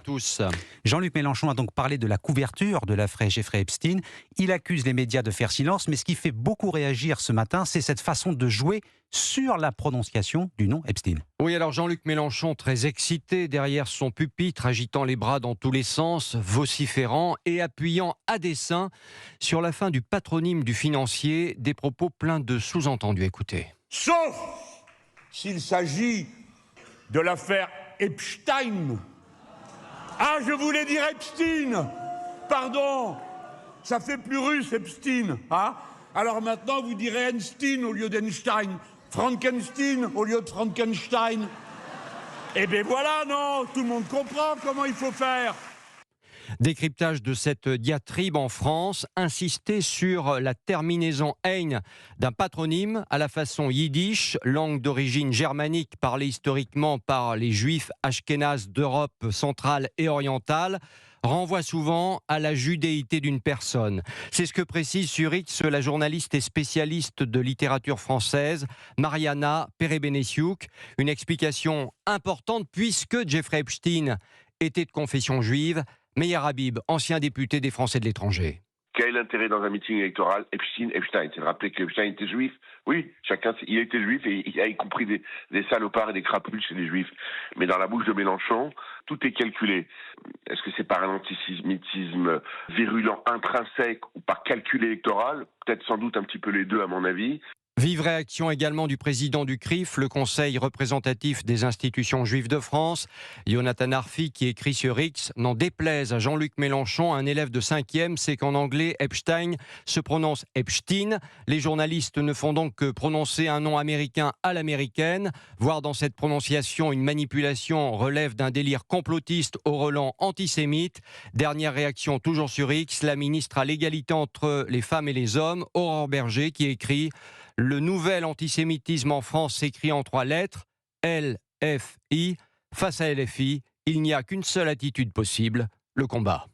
tous. Jean-Luc Mélenchon a donc parlé de la couverture de l'affaire Jeffrey Epstein. Il accuse les médias de faire silence, mais ce qui fait beaucoup réagir ce matin, c'est cette façon de jouer sur la prononciation du nom Epstein. Oui, alors Jean-Luc Mélenchon, très excité derrière son pupitre, agitant les bras dans tous les sens, vociférant et appuyant à dessein sur la fin du patronyme du financier, des propos pleins de sous-entendus. Écoutez. Sauf s'il s'agit de l'affaire Epstein. Ah, je voulais dire Epstein. Pardon, ça fait plus russe Epstein. Hein? Alors maintenant, vous direz Einstein au lieu d'Einstein. Frankenstein au lieu de Frankenstein. Eh bien voilà, non, tout le monde comprend comment il faut faire. Décryptage de cette diatribe en France, insister sur la terminaison ein d'un patronyme à la façon yiddish, langue d'origine germanique parlée historiquement par les juifs ashkénazes d'Europe centrale et orientale, renvoie souvent à la judéité d'une personne. C'est ce que précise sur X la journaliste et spécialiste de littérature française, Mariana Perebenesiuk. Une explication importante puisque Jeffrey Epstein était de confession juive. Meir Habib, ancien député des Français de l'étranger. Quel est l'intérêt dans un meeting électoral Epstein, c'est de rappeler que Epstein était juif. Oui, il était juif et il a y compris des salopards et des crapules chez les juifs. Mais dans la bouche de Mélenchon, tout est calculé. Est-ce que c'est par un antisémitisme virulent intrinsèque ou par calcul électoral? Peut-être sans doute un petit peu les deux à mon avis. Vive réaction également du président du CRIF, le Conseil représentatif des institutions juives de France, Jonathan Arfi, qui écrit sur X, n'en déplaise à Jean-Luc Mélenchon, un élève de 5e, c'est qu'en anglais, Epstein se prononce Epstein. Les journalistes ne font donc que prononcer un nom américain à l'américaine. Voir dans cette prononciation une manipulation relève d'un délire complotiste au relent antisémite. Dernière réaction toujours sur X, la ministre à l'égalité entre les femmes et les hommes, Aurore Berger, qui écrit « Le nouvel antisémitisme en France s'écrit en 3 lettres, LFI. Face à LFI, il n'y a qu'une seule attitude possible, le combat. »